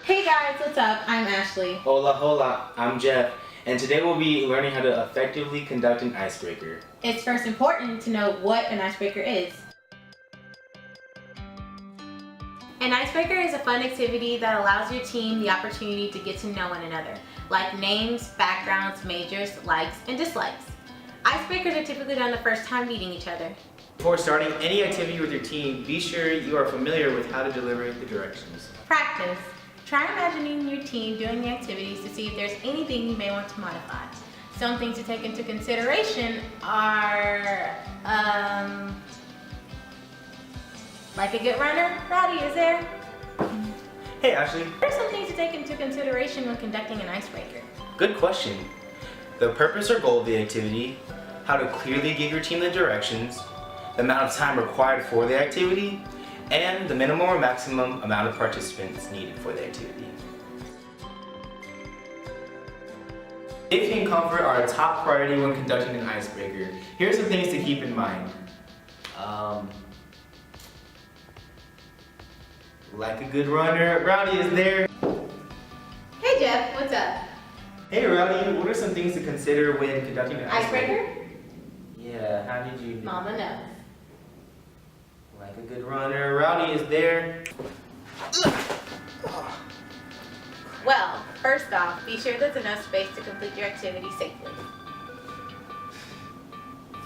Hey guys, what's up? I'm Ashley. Hola, hola, I'm Jeff, and today we'll be learning how to effectively conduct an icebreaker. It's first important to know what an icebreaker is. An icebreaker is a fun activity that allows your team the opportunity to get to know one another, like names, backgrounds, majors, likes, and dislikes. Icebreakers are typically done the first time meeting each other. Before starting any activity with your team, be sure you are familiar with how to deliver the directions. Practice. Try imagining your team doing the activities to see if there's anything you may want to modify. Some things to take into consideration are, like a good runner. Rowdy, is there? Hey Ashley. What are some things to take into consideration when conducting an icebreaker? Good question. The purpose or goal of the activity, how to clearly give your team the directions, the amount of time required for the activity, and the minimum or maximum amount of participants needed for the activity. Safety and comfort are a top priority when conducting an icebreaker. Here are some things to keep in mind. Like a good runner, Rowdy is there. Hey Jeff, what's up? Hey Rowdy, what are some things to consider when conducting an icebreaker? Icebreaker? Yeah, how did you do? Mama knows. Like a good runner, Rowdy is there. Well, first off, be sure there's enough space to complete your activity safely.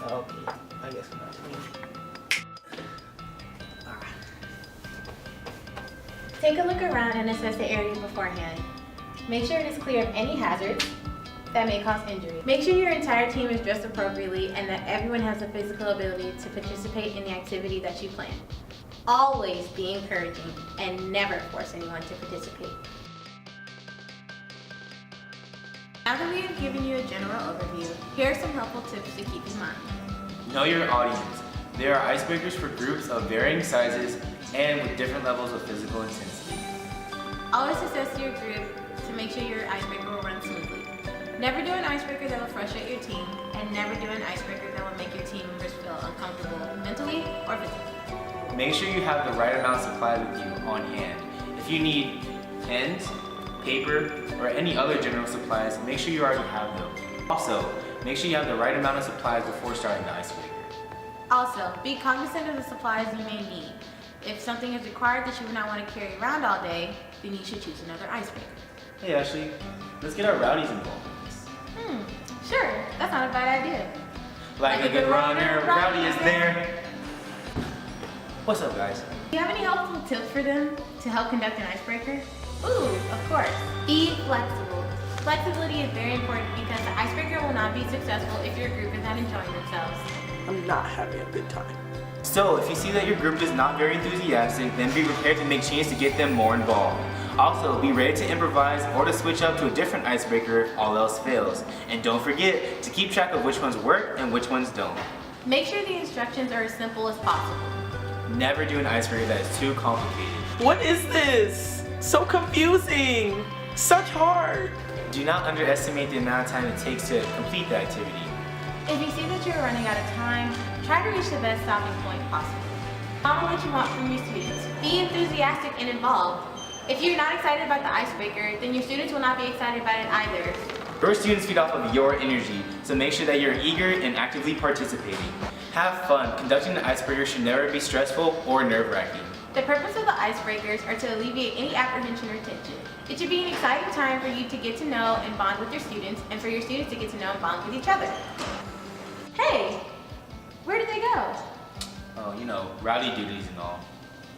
Okay, I guess I'm not doing Take a look around and assess the area beforehand. Make sure it is clear of any hazards that may cause injury. Make sure your entire team is dressed appropriately and that everyone has the physical ability to participate in the activity that you plan. Always be encouraging and never force anyone to participate. Now that we have given you a general overview, here are some helpful tips to keep in mind. Know your audience. There are icebreakers for groups of varying sizes and with different levels of physical intensity. Always assess your group to make sure your icebreaker will run smoothly. Never do an icebreaker that will frustrate your team, and never do an icebreaker that will make your team members feel uncomfortable mentally or physically. Make sure you have the right amount of supplies with you on hand. If you need pens, paper, or any other general supplies, make sure you already have them. Also, make sure you have the right amount of supplies before starting the icebreaker. Also, be cognizant of the supplies you may need. If something is required that you would not want to carry around all day, then you should choose another icebreaker. Hey Ashley, let's get our rowdies involved. Sure, that's not a bad idea. Like a good runner, Rowdy is there. What's up guys? Do you have any helpful tips for them to help conduct an icebreaker? Ooh, of course. Be flexible. Flexibility is very important because the icebreaker will not be successful if your group is not enjoying themselves. I'm not having a good time. So, if you see that your group is not very enthusiastic, then be prepared to make changes to get them more involved. Also, be ready to improvise or to switch up to a different icebreaker if all else fails. And don't forget to keep track of which ones work and which ones don't. Make sure the instructions are as simple as possible. Never do an icebreaker that is too complicated. What is this? So confusing. Such hard. Do not underestimate the amount of time it takes to complete the activity. If you see that you're running out of time, try to reach the best stopping point possible. Follow what you want from your students. Be enthusiastic and involved. If you're not excited about the icebreaker, then your students will not be excited about it either. Your students feed off of your energy, so make sure that you're eager and actively participating. Have fun. Conducting an icebreaker should never be stressful or nerve-wracking. The purpose of the icebreakers are to alleviate any apprehension or tension. It should be an exciting time for you to get to know and bond with your students, and for your students to get to know and bond with each other. Hey, where did they go? Oh, you know, rowdy duties and all.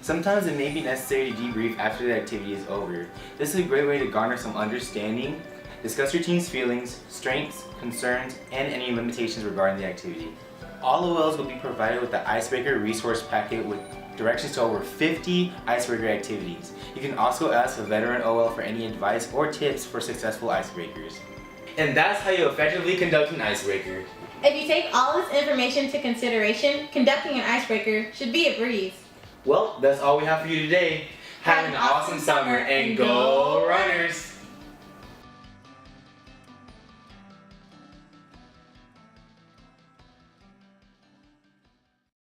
Sometimes it may be necessary to debrief after the activity is over. This is a great way to garner some understanding, discuss your team's feelings, strengths, concerns, and any limitations regarding the activity. All OLs will be provided with the Icebreaker resource packet with directions to over 50 icebreaker activities. You can also ask a veteran OL for any advice or tips for successful icebreakers. And that's how you effectively conduct an icebreaker. If you take all this information into consideration, conducting an icebreaker should be a breeze. Well, that's all we have for you today. Have an awesome summer and go runners!